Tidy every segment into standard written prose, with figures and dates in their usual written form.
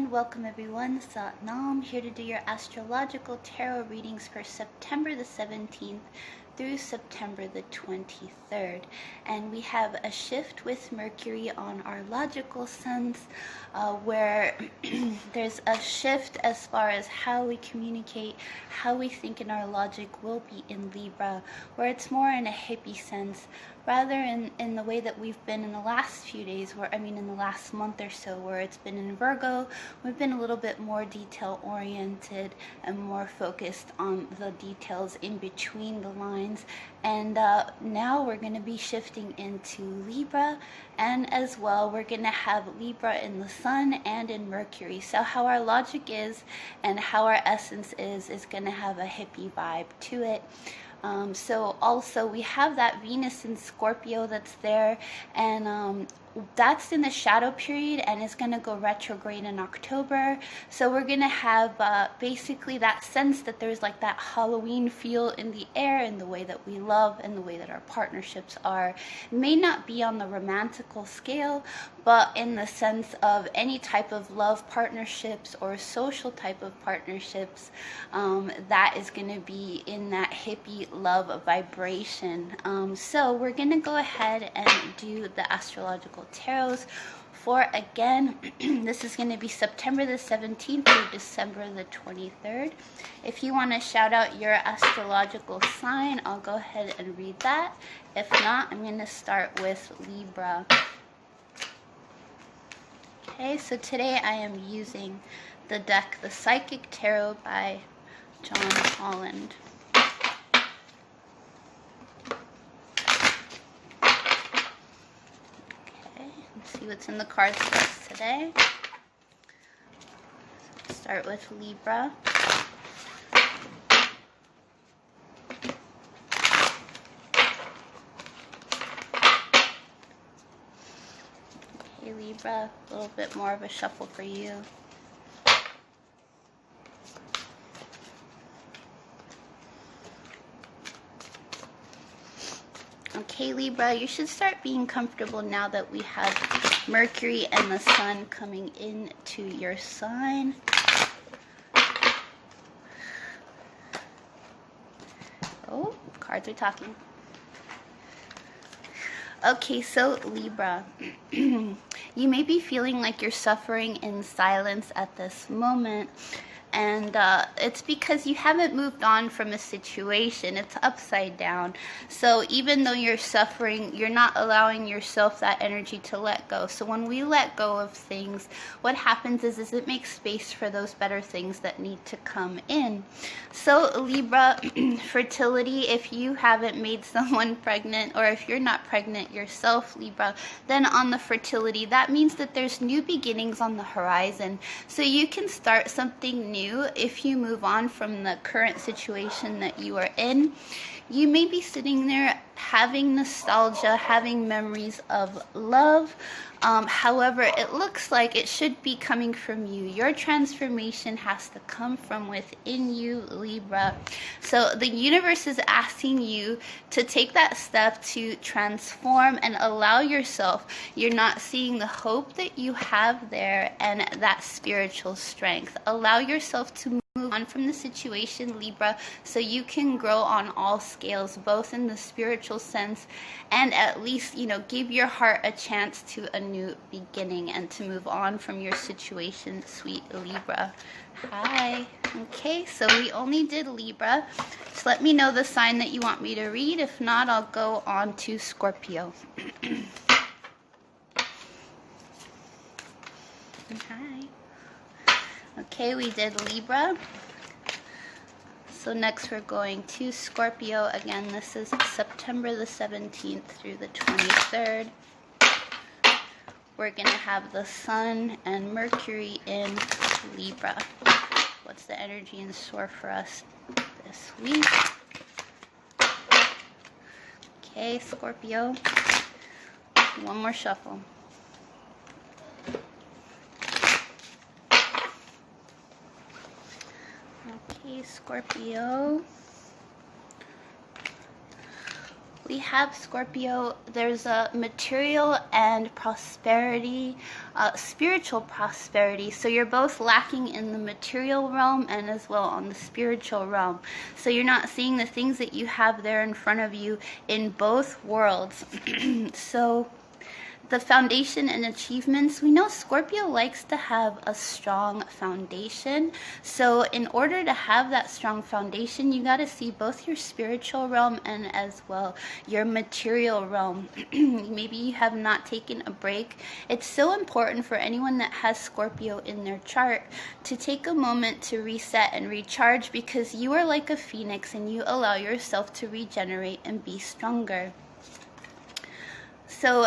and welcome everyone. Sat Nam here to do your astrological tarot readings for September the 17th through September the 23rd. And we have a shift with Mercury on our logical sense where there's a shift as far as how we communicate, how we think in our logic will be in Libra, where it's more in a hippie sense rather in the way that we've been in the last few days, in the last month or so, where it's been in Virgo. We've been a little bit more detail oriented and more focused on the details in between the lines. And now we're going to be shifting into Libra, and as well we're going to have Libra in the Sun and in Mercury. So how our logic is and how our essence is going to have a hippie vibe to it. So also we have that Venus in Scorpio that's there, and that's in the shadow period and it's going to go retrograde in October. So we're going to have basically that sense that there's like that Halloween feel in the air in the way that we love and the way that our partnerships are. It may not be on the romantical scale, but in the sense of any type of love partnerships or social type of partnerships, that is going to be in that hippie love vibration. So we're going to go ahead and do the astrological tarots for, again, this is going to be September the 17th through December the 23rd. If you want to shout out your astrological sign, I'll go ahead and read that. If not, I'm going to start with Libra. Okay, so today I am using the deck The Psychic Tarot by John Holland. See what's in the cards for us today. Start with Libra. Okay, Libra, a little bit more of a shuffle for you. Okay, Libra, you should start being comfortable now that we have Mercury and the Sun coming into your sign. Oh, cards are talking. Okay, so Libra, you may be feeling like you're suffering in silence at this moment. And it's because you haven't moved on from a situation. It's upside down. So even though you're suffering, you're not allowing yourself that energy to let go. So when we let go of things, what happens is it makes space for those better things that need to come in. So Libra, fertility, if you haven't made someone pregnant, or if you're not pregnant yourself, Libra, then on the fertility, that means that there's new beginnings on the horizon. So you can start something new if you move on from the current situation that you are in. You may be sitting there having nostalgia, having memories of love. However, it looks like it should be coming from you. Your transformation has to come from within you, Libra. So the universe is asking you to take that step to transform and allow yourself. You're not seeing the hope that you have there and that spiritual strength. Allow yourself to move on from the situation, Libra, so you can grow on all scales, both in the spiritual sense and at least, give your heart a chance to a new beginning and to move on from your situation, sweet Libra. Hi. Okay, so we only did Libra. Just let me know the sign that you want me to read. If not, I'll go on to Scorpio. Hi. Okay, we did Libra. So next we're going to Scorpio. Again, this is September the 17th through the 23rd. We're going to have the Sun and Mercury in Libra. What's the energy in store for us this week? Okay, Scorpio. One more shuffle. Okay, Scorpio. We have Scorpio, there's a material and prosperity, spiritual prosperity. So you're both lacking in the material realm and as well on the spiritual realm. So you're not seeing the things that you have there in front of you in both worlds. So the foundation and achievements, we know Scorpio likes to have a strong foundation. So in order to have that strong foundation, you got to see both your spiritual realm and as well your material realm. Maybe you have not taken a break. It's so important for anyone that has Scorpio in their chart to take a moment to reset and recharge, because you are like a phoenix and you allow yourself to regenerate and be stronger. So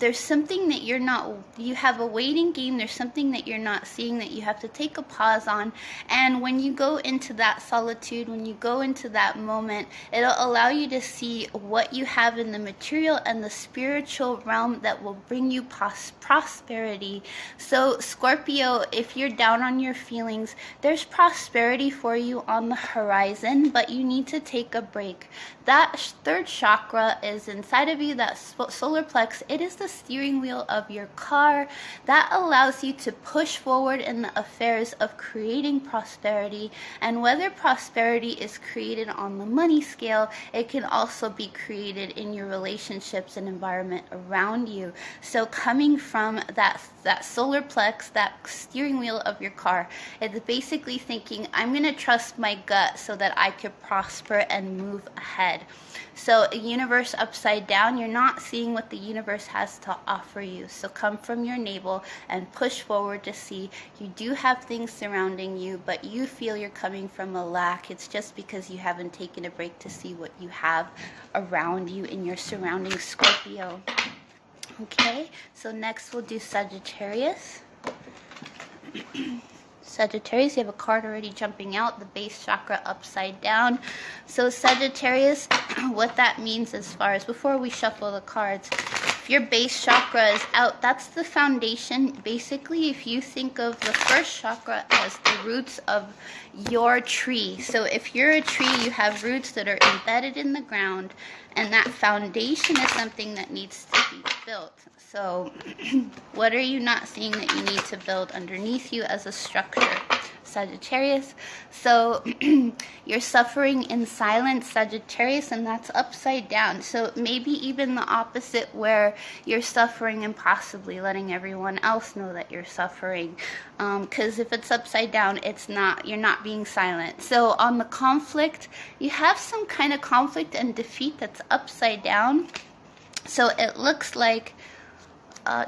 there's something that you have a waiting game, there's something that you're not seeing that you have to take a pause on. And when you go into that solitude, when you go into that moment, it'll allow you to see what you have in the material and the spiritual realm that will bring you prosperity. So Scorpio, if you're down on your feelings, there's prosperity for you on the horizon, but you need to take a break. That third chakra is inside of you, that solar plex. It is the steering wheel of your car that allows you to push forward in the affairs of creating prosperity. And whether prosperity is created on the money scale, it can also be created in your relationships and environment around you. So coming from that solar plex, that steering wheel of your car, it's basically thinking, I'm going to trust my gut so that I could prosper and move ahead. So a universe upside down, you're not seeing what the universe has to offer you. So come from your navel and push forward to see you do have things surrounding you, but you feel you're coming from a lack. It's just because you haven't taken a break to see what you have around you in your surroundings, Scorpio. Okay, so next we'll do Sagittarius. Sagittarius, you have a card already jumping out, the base chakra upside down. So Sagittarius, what that means as far as, before we shuffle the cards, if your base chakra is out, that's the foundation. Basically, if you think of the first chakra as the roots of your tree. So if you're a tree, you have roots that are embedded in the ground, and that foundation is something that needs to be built. So what are you not seeing that you need to build underneath you as a structure, Sagittarius? So you're suffering in silence, Sagittarius, and that's upside down. So maybe even the opposite, where you're suffering and possibly letting everyone else know that you're suffering. Because if it's upside down, you're not being silent. So on the conflict, you have some kind of conflict and defeat that's upside down. So it looks like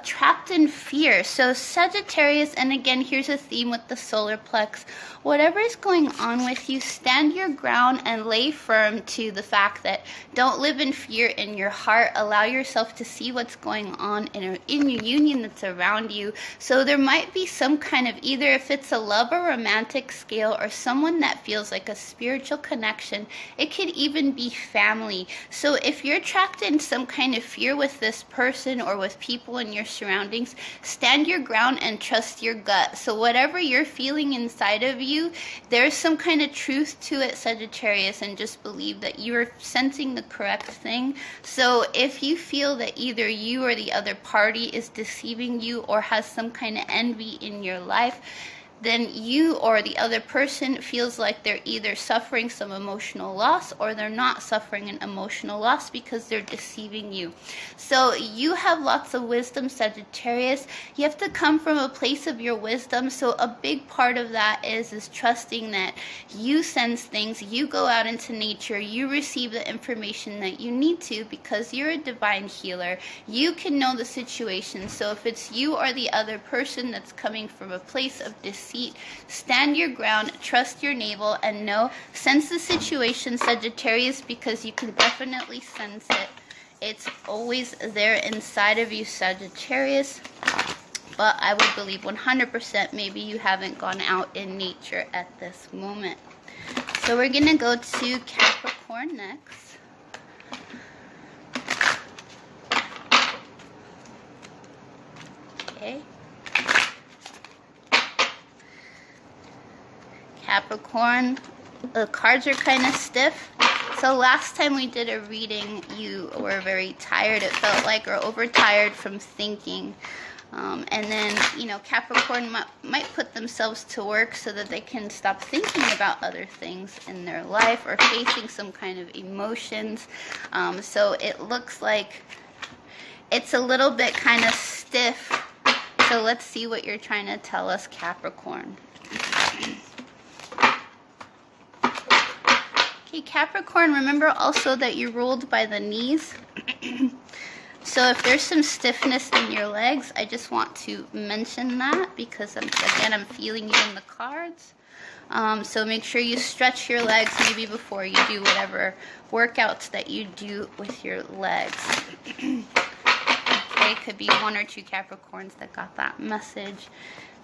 trapped in fear. So Sagittarius, and again, here's a theme with the solar plex. Whatever is going on with you, stand your ground and lay firm to the fact that don't live in fear in your heart. Allow yourself to see what's going on in your union that's around you. So there might be some kind of, either if it's a love or romantic scale or someone that feels like a spiritual connection, it could even be family. So if you're trapped in some kind of fear with this person or with people in your surroundings, stand your ground and trust your gut. So whatever you're feeling inside of you, there's some kind of truth to it, Sagittarius, and just believe that you're sensing the correct thing. So if you feel that either you or the other party is deceiving you or has some kind of envy in your life, then you or the other person feels like they're either suffering some emotional loss or they're not suffering an emotional loss because they're deceiving you. So you have lots of wisdom, Sagittarius. You have to come from a place of your wisdom. So a big part of that is trusting that you sense things, you go out into nature, you receive the information that you need to, because you're a divine healer. You can know the situation. So if it's you or the other person that's coming from a place of deceit, stand your ground, trust your navel, and sense the situation, Sagittarius, because you can definitely sense it. It's always there inside of you, Sagittarius. But I would believe 100% maybe you haven't gone out in nature at this moment. So we're going to go to Capricorn next. Okay. Capricorn, the cards are kind of stiff. So last time we did a reading, you were very tired, it felt like, or overtired from thinking. And then, you know, Capricorn might put themselves to work so that they can stop thinking about other things in their life or facing some kind of emotions. So it looks like it's a little bit kind of stiff. So let's see what you're trying to tell us, Capricorn. Okay, Capricorn, remember also that you're ruled by the knees. So if there's some stiffness in your legs, I just want to mention that because, I'm feeling you in the cards. So make sure you stretch your legs maybe before you do whatever workouts that you do with your legs. Okay, could be 1 or 2 Capricorns that got that message.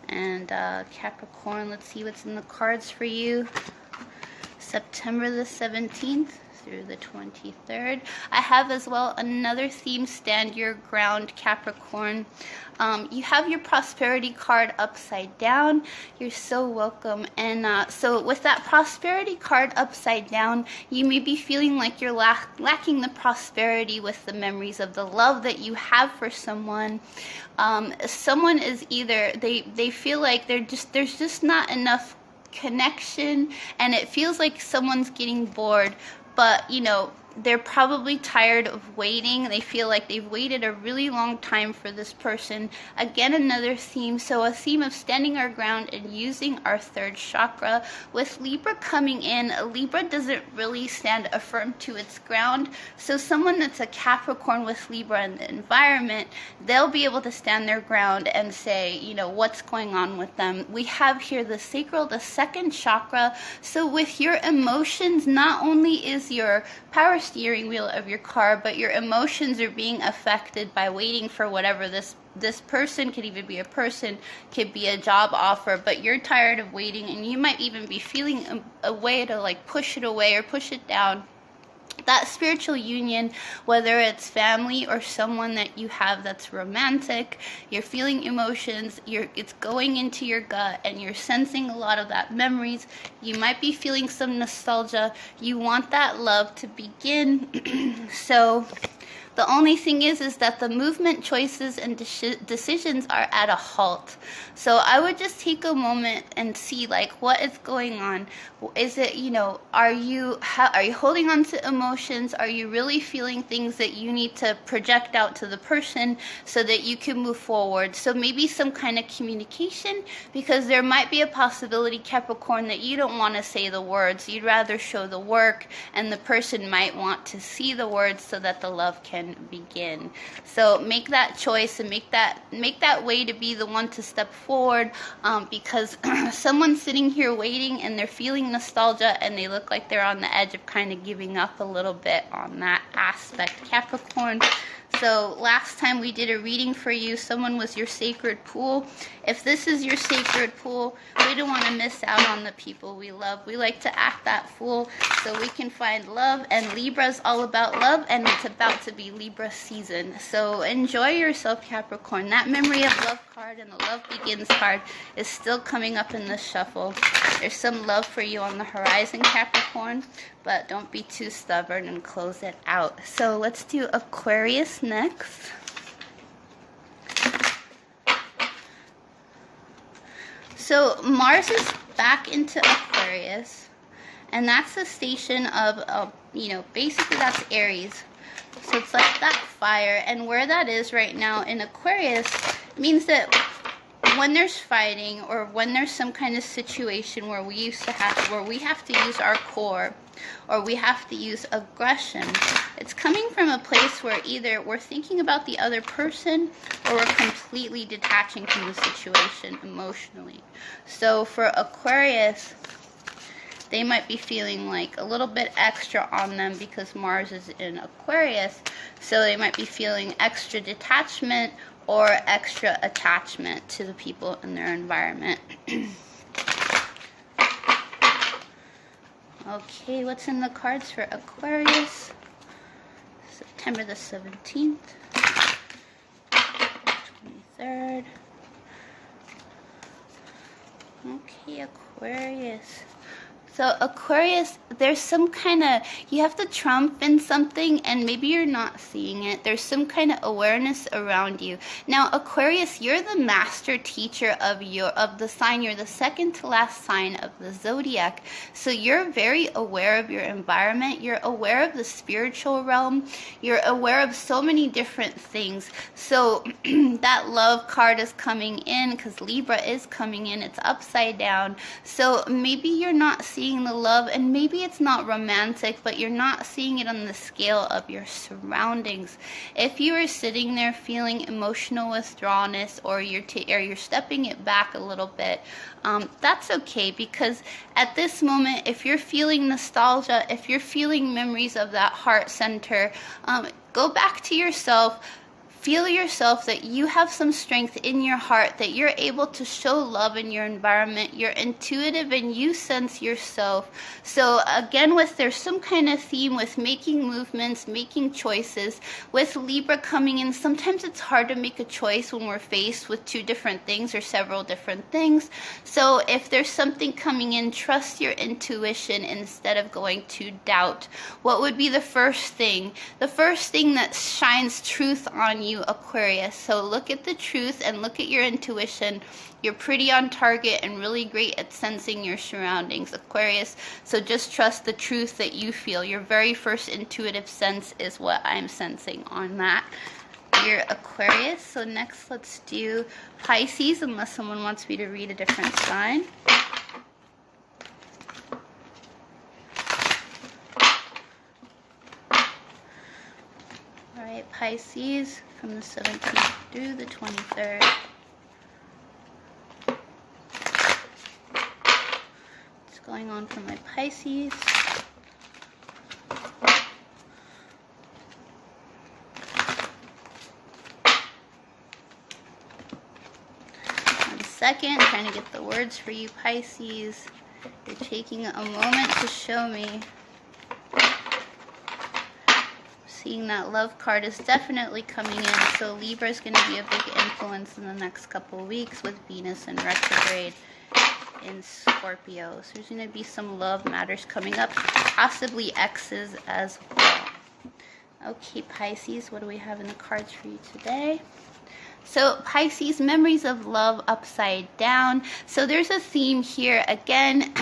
And Capricorn, let's see what's in the cards for you. September the 17th through the 23rd. I have as well another theme, Stand Your Ground, Capricorn. You have your prosperity card upside down. You're so welcome. And so with that prosperity card upside down, you may be feeling like you're lacking the prosperity with the memories of the love that you have for someone. Someone is either, they feel like there's just not enough connection, and it feels like someone's getting bored, but you know, they're probably tired of waiting. They feel like they've waited a really long time for this person. Again, another theme. So a theme of standing our ground and using our 3rd chakra. With Libra coming in, Libra doesn't really stand affirmed to its ground. So someone that's a Capricorn with Libra in the environment, they'll be able to stand their ground and say, you know, what's going on with them. We have here the sacral, the 2nd chakra. So with your emotions, not only is your power steering wheel of your car, but your emotions are being affected by waiting for whatever this person, could even be a person, could be a job offer, but you're tired of waiting, and you might even be feeling a way to like push it away or push it down. That spiritual union, whether it's family or someone that you have that's romantic, you're feeling emotions, it's going into your gut, and you're sensing a lot of that memories. You might be feeling some nostalgia. You want that love to begin. So the only thing is that the movement, choices, and decisions are at a halt. So I would just take a moment and see like what is going on. Is it, you know, are you holding on to emotions? Are you really feeling things that you need to project out to the person so that you can move forward? So maybe some kind of communication, because there might be a possibility, Capricorn, that you don't want to say the words. You'd rather show the work, and the person might want to see the words so that the love can begin. So make that choice and make that way to be the one to step forward, because someone's sitting here waiting and they're feeling nostalgia, and they look like they're on the edge of kind of giving up a little bit on that aspect, Capricorn. So last time we did a reading for you, someone was your sacred pool. If this is your sacred pool, we don't want to miss out on the people we love. We like to act that fool so we can find love, and Libra's all about love, and it's about to be Libra season. So enjoy yourself, Capricorn. That memory of love card and the love begins card is still coming up in the shuffle. There's some love for you on the horizon, Capricorn, but don't be too stubborn and close it out. So let's do Aquarius next. So Mars is back into Aquarius, and that's the station of, you know, basically that's Aries. So it's like that fire, and where that is right now in Aquarius means that when there's fighting, or when there's some kind of situation where we have to use our core, or we have to use aggression, it's coming from a place where either we're thinking about the other person, or we're completely detaching from the situation emotionally. So for Aquarius, they might be feeling like a little bit extra on them because Mars is in Aquarius. So they might be feeling extra detachment or extra attachment to the people in their environment. Okay, what's in the cards for Aquarius? September the 17th, 23rd. Okay, Aquarius. So Aquarius, there's some kind of, you have to trump in something and maybe you're not seeing it. There's some kind of awareness around you. Now Aquarius, you're the master teacher of the sign. You're the second to last sign of the zodiac. So you're very aware of your environment. You're aware of the spiritual realm. You're aware of so many different things. So that love card is coming in because Libra is coming in. It's upside down. So maybe you're not seeing the love, and maybe it's not romantic, but you're not seeing it on the scale of your surroundings. If you are sitting there feeling emotional withdrawalness, or you're stepping it back a little bit, that's okay, because at this moment, if you're feeling nostalgia, if you're feeling memories of that heart center, go back to yourself. Feel yourself, that you have some strength in your heart, that you're able to show love in your environment. You're intuitive and you sense yourself. So again, there's some kind of theme with making movements, making choices. With Libra coming in, sometimes it's hard to make a choice when we're faced with two different things or several different things. So if there's something coming in, trust your intuition instead of going to doubt. What would be the first thing? The first thing that shines truth on you, Aquarius. So look at the truth and look at your intuition. You're pretty on target and really great at sensing your surroundings, Aquarius. So just trust the truth that you feel. Your very first intuitive sense is what I'm sensing on that. You're Aquarius. So next let's do Pisces, unless someone wants me to read a different sign. Alright, Pisces, from the 17th through the 23rd. What's going on for my Pisces? One second, trying to get the words for you, Pisces. You're taking a moment to show me. Seeing that love card is definitely coming in, so Libra is going to be a big influence in the next couple of weeks with Venus in retrograde in Scorpio. So there's going to be some love matters coming up, possibly exes as well. Okay, Pisces, what do we have in the cards for you today? So Pisces, memories of love upside down. So there's a theme here again,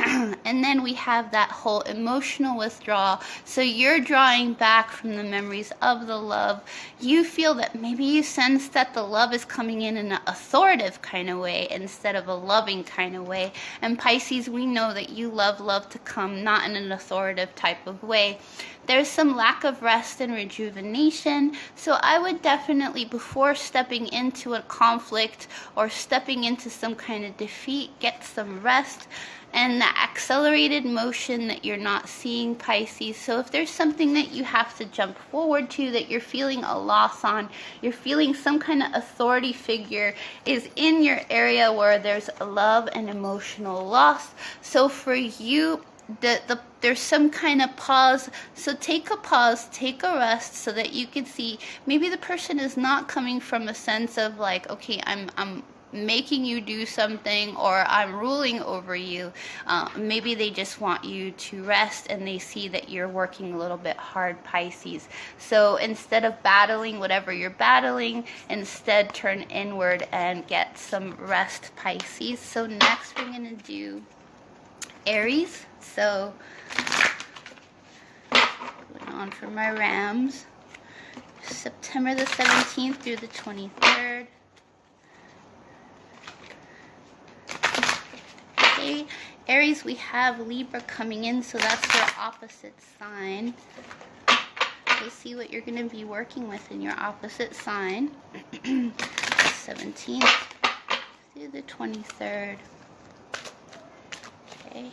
and then we have that whole emotional withdrawal. So you're drawing back from the memories of the love. You feel that maybe you sense that the love is coming in an authoritative kind of way instead of a loving kind of way. And Pisces, we know that you love to come not in an authoritative type of way. There's some lack of rest and rejuvenation. So I would definitely, before stepping into a conflict or stepping into some kind of defeat, get some rest and the accelerated motion that you're not seeing, Pisces. So if there's something that you have to jump forward to, that you're feeling a loss on, you're feeling some kind of authority figure is in your area where there's love and emotional loss. So for you, there's some kind of pause. So take a pause, take a rest, so that you can see maybe the person is not coming from a sense of like, okay, I'm making you do something, or I'm ruling over you. Maybe they just want you to rest and they see that you're working a little bit hard, Pisces. So instead of battling whatever you're battling, instead turn inward and get some rest, Pisces. So next we're going to do Aries. So going on for my Rams, September the 17th through the 23rd. Okay, Aries, we have Libra coming in, so that's your opposite sign. Let's see what you're going to be working with in your opposite sign. 17th through the 23rd. Okay,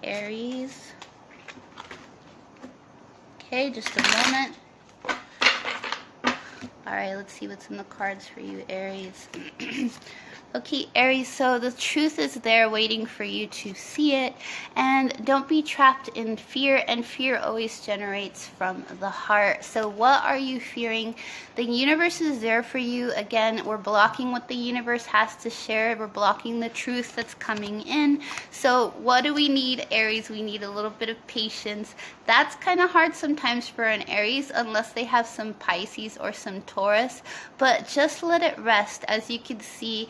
Aries. Okay, just a moment. Alright, let's see what's in the cards for you, Aries. Okay, Aries, so the truth is there waiting for you to see it, and don't be trapped in fear, and fear always generates from the heart. So what are you fearing? The universe is there for you. Again, we're blocking what the universe has to share. We're blocking the truth that's coming in. So what do we need, Aries? We need a little bit of patience. That's kind of hard sometimes for an Aries, unless they have some Pisces or some Taurus, but just let it rest. As you can see,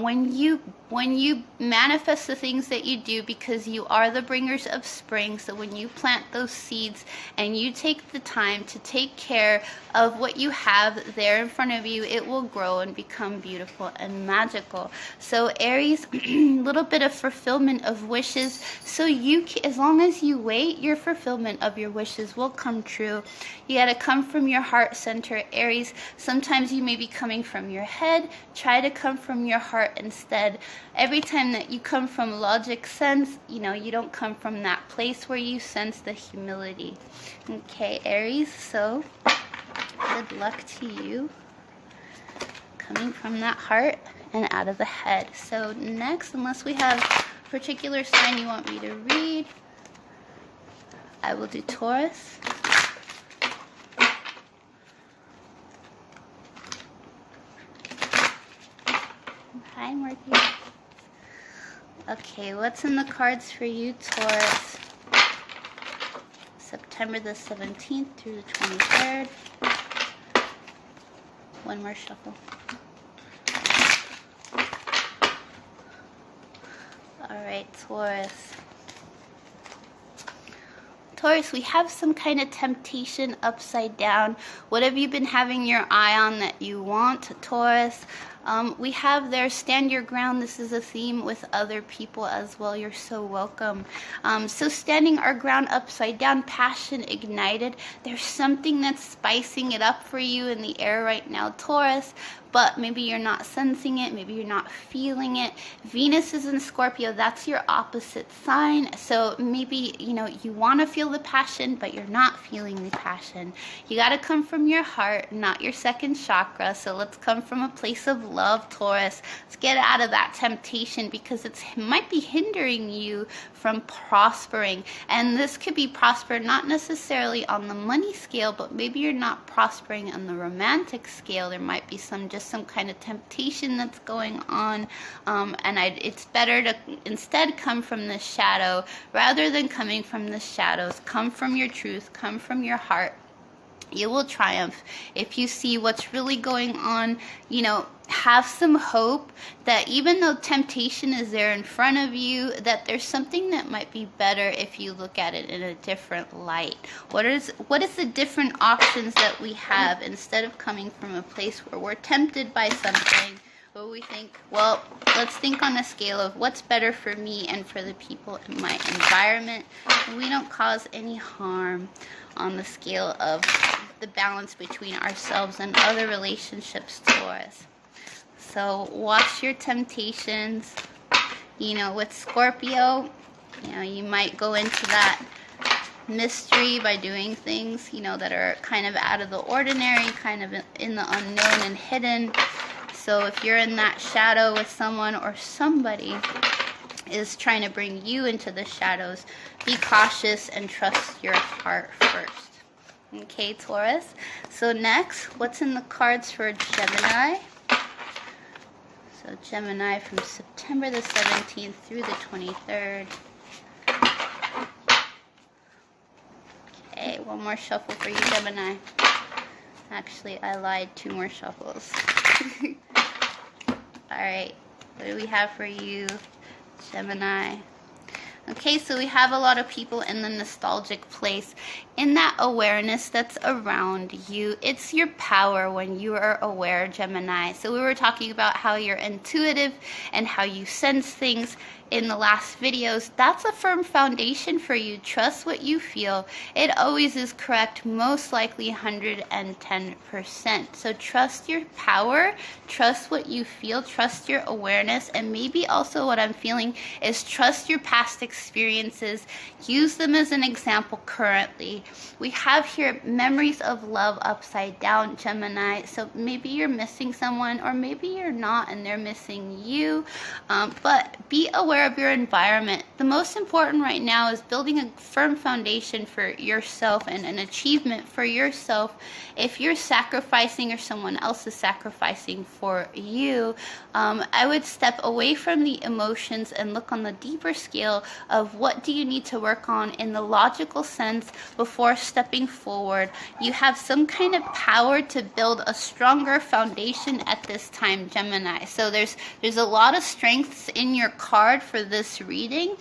when you manifest the things that you do, because you are the bringers of spring, so when you plant those seeds and you take the time to take care of what you have there in front of you, it will grow and become beautiful and magical. So Aries, a little bit of fulfillment of wishes. So as long as you wait, your fulfillment of your wishes will come true. You got to come from your heart center, Aries. Sometimes you may be coming from your head. Try to come from your heart instead. Every time that you come from logic sense, you don't come from that place where you sense the humility. Okay, Aries, so good luck to you. Coming from that heart and out of the head. So next, unless we have a particular sign you want me to read, I will do Taurus. Hi, Mercury. Okay, what's in the cards for you, Taurus? September the 17th through the 23rd. One more shuffle. Alright, Taurus. Taurus, we have some kind of temptation upside down. What have you been having your eye on that you want, Taurus? We have there, stand your ground. This is a theme with other people as well. You're so welcome. So standing our ground upside down, passion ignited. There's something that's spicing it up for you in the air right now, Taurus. But maybe you're not sensing it, maybe you're not feeling it. Venus is in Scorpio, that's your opposite sign. So maybe, you want to feel the passion, but you're not feeling the passion. You got to come from your heart, not your second chakra. So let's come from a place of love, Taurus. Let's get out of that temptation, because it might be hindering you from prospering. And this could be prospered not necessarily on the money scale, but maybe you're not prospering on the romantic scale. There might be some kind of temptation that's going on, it's better to instead come from the shadow rather than coming from the shadows. Come from your truth, come from your heart. You will triumph if you see what's really going on. Have some hope that even though temptation is there in front of you, that there's something that might be better if you look at it in a different light. What is the different options that we have, instead of coming from a place where we're tempted by something, where we think, well, let's think on a scale of what's better for me and for the people in my environment, and we don't cause any harm on the scale of the balance between ourselves and other relationships to us. So watch your temptations. With Scorpio, you might go into that mystery by doing things, that are kind of out of the ordinary, kind of in the unknown and hidden. So if you're in that shadow with someone, or somebody is trying to bring you into the shadows, be cautious and trust your heart first. Okay, Taurus. So next, what's in the cards for Gemini? So Gemini from September the 17th through the 23rd. Okay, one more shuffle for you, Gemini. Actually, I lied, 2 more shuffles. Alright, what do we have for you, Gemini? Okay, so we have a lot of people in the nostalgic place, in that awareness that's around you. It's your power when you are aware, Gemini. So we were talking about how you're intuitive and how you sense things in the last videos. That's a firm foundation for you. Trust what you feel. It always is correct, most likely 110%. So trust your power, trust what you feel, trust your awareness, and maybe also what I'm feeling is trust your past experience. experiences, use them as an example currently. We have here memories of love upside down, Gemini. So maybe you're missing someone, or maybe you're not and they're missing you. But be aware of your environment. The most important right now is building a firm foundation for yourself and an achievement for yourself. If you're sacrificing or someone else is sacrificing for you, I would step away from the emotions and look on the deeper scale of what do you need to work on in the logical sense before stepping forward. You have some kind of power to build a stronger foundation at this time, Gemini. So there's a lot of strengths in your card for this reading.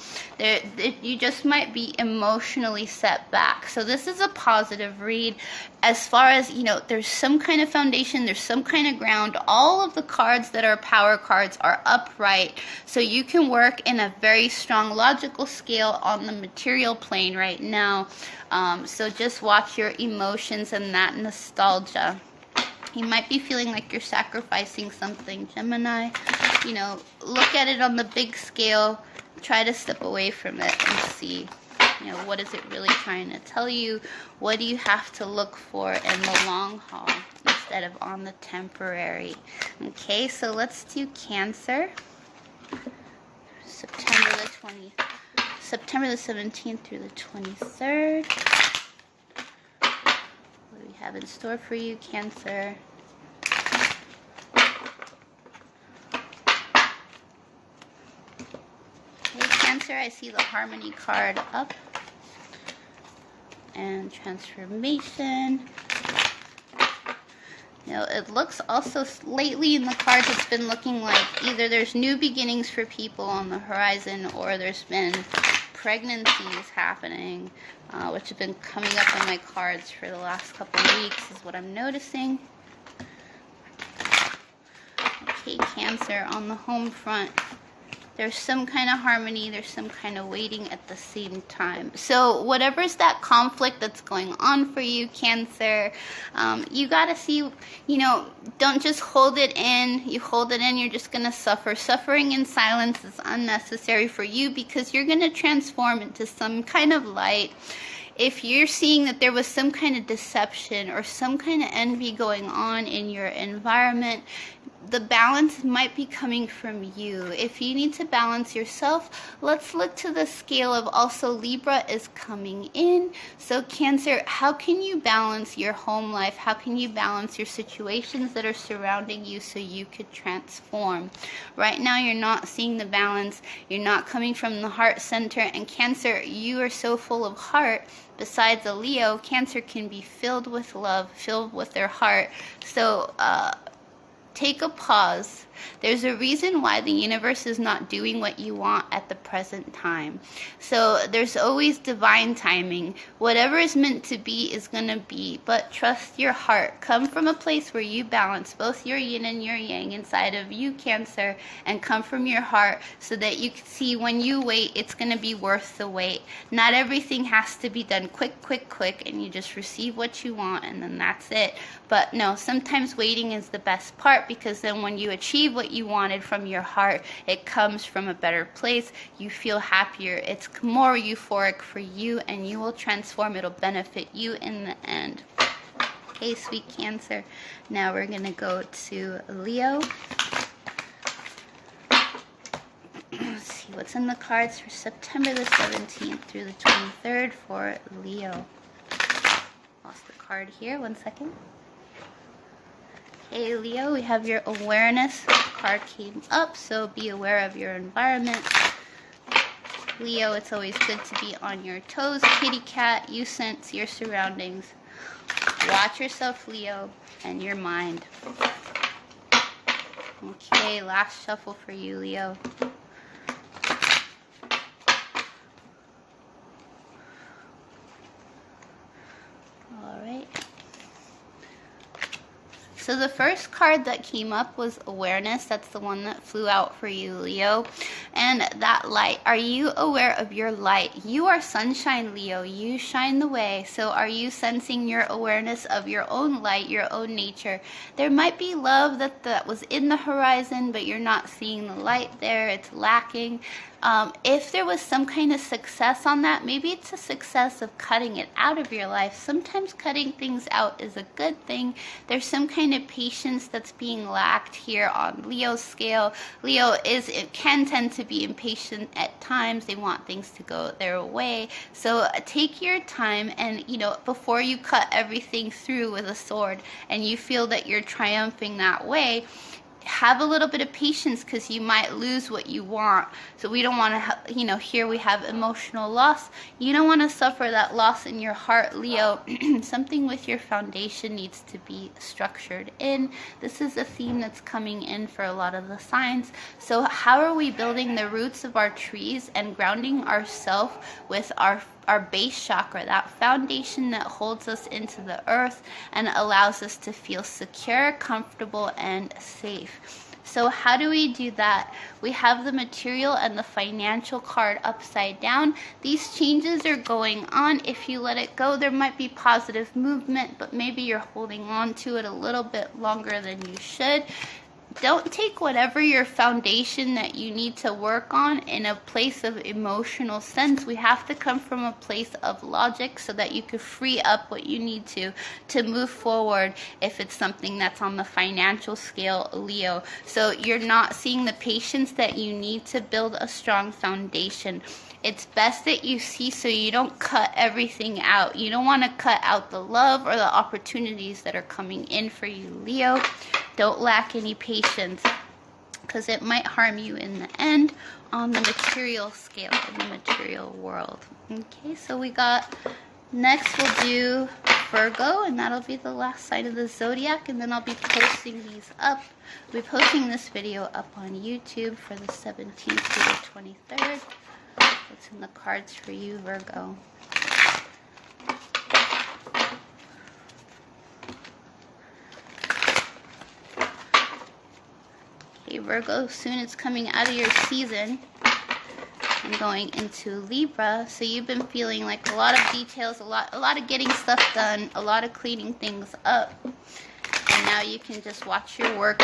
You just might be emotionally set back. So this is a positive read. As far as, there's some kind of foundation, there's some kind of ground. All of the cards that are power cards are upright. So you can work in a very strong logical scale on the material plane right now. So just watch your emotions and that nostalgia. You might be feeling like you're sacrificing something, Gemini. Look at it on the big scale. Try to step away from it and see, what is it really trying to tell you? What do you have to look for in the long haul instead of on the temporary? Okay, so let's do Cancer. September the 17th through the 23rd. What do we have in store for you, Cancer? Cancer, I see the Harmony card up, and Transformation. It looks also lately in the cards, it's been looking like either there's new beginnings for people on the horizon, or there's been pregnancies happening, which have been coming up on my cards for the last couple of weeks, is what I'm noticing. Okay, Cancer, on the home front, there's some kind of harmony, there's some kind of waiting at the same time. So whatever's that conflict that's going on for you, Cancer, you gotta see, don't just hold it in. You hold it in, you're just gonna suffer. Suffering in silence is unnecessary for you, because you're gonna transform into some kind of light. If you're seeing that there was some kind of deception or some kind of envy going on in your environment, the balance might be coming from you. If you need to balance yourself, let's look to the scale of also Libra is coming in. So Cancer, how can you balance your home life? How can you balance your situations that are surrounding you so you could transform? Right now, you're not seeing the balance. You're not coming from the heart center. And Cancer, you are so full of heart. Besides a Leo, Cancer can be filled with love, filled with their heart. So, take a pause. There's a reason why the universe is not doing what you want at the present time. So there's always divine timing. Whatever is meant to be is going to be. But trust your heart. Come from a place where you balance both your yin and your yang inside of you, Cancer, and come from your heart so that you can see when you wait, it's going to be worth the wait. Not everything has to be done quick, and you just receive what you want and then that's it. But no, sometimes waiting is the best part, because then when you achieve what you wanted from your heart, it comes from a better place. You feel happier. It's more euphoric for you, and you will transform. It'll benefit you in the end. Okay, sweet Cancer. Now we're going to go to Leo. Let's see what's in the cards for September the 17th through the 23rd for Leo. Lost the card here. One second. Hey Leo, we have your awareness card came up, so be aware of your environment. Leo, it's always good to be on your toes. Kitty cat, you sense your surroundings. Watch yourself, Leo, and your mind. Okay, last shuffle for you, Leo. So the first card that came up was awareness. That's the one that flew out for you, Leo. And that light. Are you aware of your light? You are sunshine, Leo. You shine the way. So are you sensing your awareness of your own light, your own nature? There might be love that was in the horizon, but you're not seeing the light there. It's lacking. If there was some kind of success on that, maybe it's a success of cutting it out of your life. Sometimes cutting things out is a good thing. There's some kind of patience that's being lacked here on Leo's scale. Leo can tend to be impatient at times. They want things to go their way. So take your time, and before you cut everything through with a sword and you feel that you're triumphing that way, have a little bit of patience, because you might lose what you want. So we don't want to, here we have emotional loss. You don't want to suffer that loss in your heart, Leo. Something with your foundation needs to be structured in. This is a theme that's coming in for a lot of the signs. So how are we building the roots of our trees and grounding ourselves with our base chakra, that foundation that holds us into the earth and allows us to feel secure, comfortable, and safe. So how do we do that? We have the material and the financial card upside down. These changes are going on. If you let it go, there might be positive movement, but maybe you're holding on to it a little bit longer than you should. Don't take whatever your foundation that you need to work on in a place of emotional sense. We have to come from a place of logic so that you can free up what you need to move forward if it's something that's on the financial scale, Leo. So you're not seeing the patience that you need to build a strong foundation. It's best that you see so you don't cut everything out. You don't want to cut out the love or the opportunities that are coming in for you, Leo. Don't lack any patience, because it might harm you in the end on the material scale, in the material world. Okay, so we got, next we'll do Virgo, and that'll be the last sign of the zodiac, and then I'll be posting these up. I'll be posting this video up on YouTube for the 17th to the 23rd. What's in the cards for you, Virgo? Okay, Virgo, soon it's coming out of your season and going into Libra. So you've been feeling like a lot of details, a lot of getting stuff done, a lot of cleaning things up. And now you can just watch your work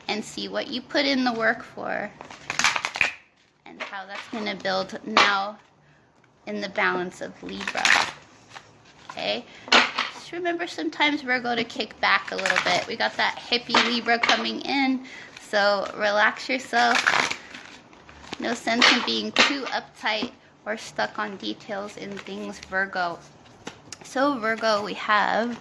and see what you put in the work for, and how that's going to build now in the balance of Libra. Okay, just remember sometimes Virgo to kick back a little bit. We got that hippie Libra coming in, so relax yourself. No sense in being too uptight or stuck on details in things, Virgo. So Virgo, we have,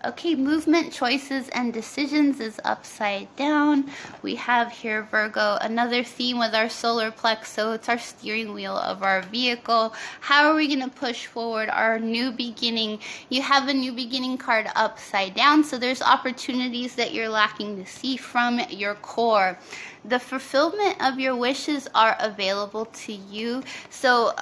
okay, movement, choices, and decisions is upside down. We have here, Virgo, another theme with our solar plex. So it's our steering wheel of our vehicle. How are we going to push forward our new beginning? You have a new beginning card upside down. So there's opportunities that you're lacking to see from your core. The fulfillment of your wishes are available to you. So,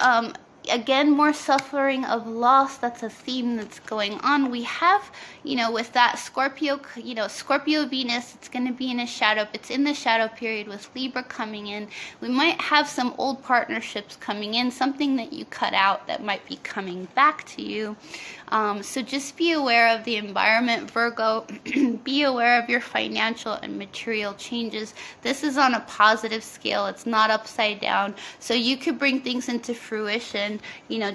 again, more suffering of loss. That's a theme that's going on. We have, with that Scorpio, Scorpio Venus, it's going to be in a shadow. It's in the shadow period with Libra coming in. We might have some old partnerships coming in, something that you cut out that might be coming back to you. So just be aware of the environment, Virgo. Be aware of your financial and material changes. This is on a positive scale. It's not upside down. So you could bring things into fruition.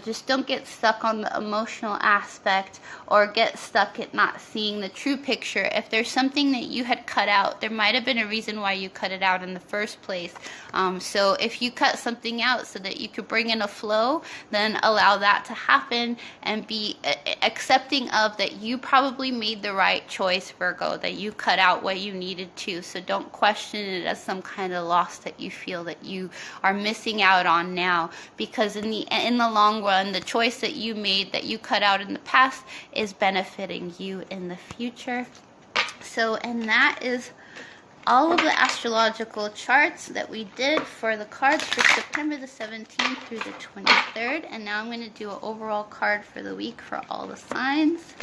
Just don't get stuck on the emotional aspect or get stuck at not seeing the true picture. If there's something that you had cut out, there might have been a reason why you cut it out in the first place. So if you cut something out so that you could bring in a flow, then allow that to happen and be accepting of that you probably made the right choice, Virgo, that you cut out what you needed to. So don't question it as some kind of loss that you feel that you are missing out on now, because in the long run, the choice that you made, that you cut out in the past, is benefiting you in the future. So, and that is all of the astrological charts that we did for the cards for September the 17th through the 23rd. And now I'm going to do an overall card for the week for all the signs.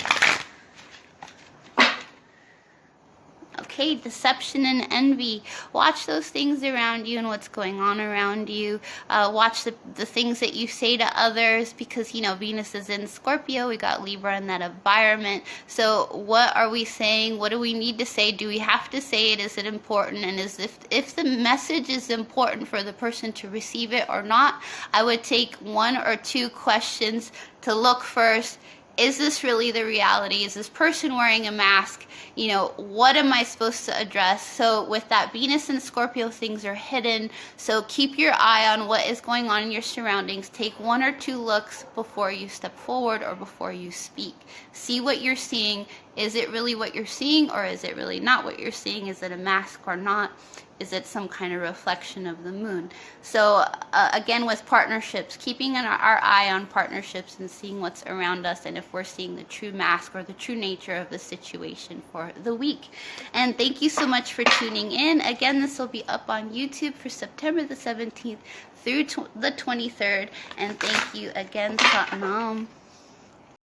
okay? Deception and envy. Watch those things around you and what's going on around you. Watch the things that you say to others, because, you know, Venus is in Scorpio. We got Libra in that environment. So what are we saying? What do we need to say? Do we have to say it? Is it important? And if the message is important for the person to receive it or not, I would take 1 or 2 questions to look first. Is this really the reality? Is this person wearing a mask? You know, what am I supposed to address? So with that Venus and Scorpio, things are hidden. So keep your eye on what is going on in your surroundings. Take 1 or 2 looks before you step forward or before you speak. See what you're seeing. Is it really what you're seeing, or is it really not what you're seeing? Is it a mask or not? Is it some kind of reflection of the moon? So again, with partnerships, keeping our eye on partnerships and seeing what's around us, and if we're seeing the true mask or the true nature of the situation for the week. And thank you so much for tuning in. Again, this will be up on YouTube for September the 17th through the 23rd. And thank you again, Satnam.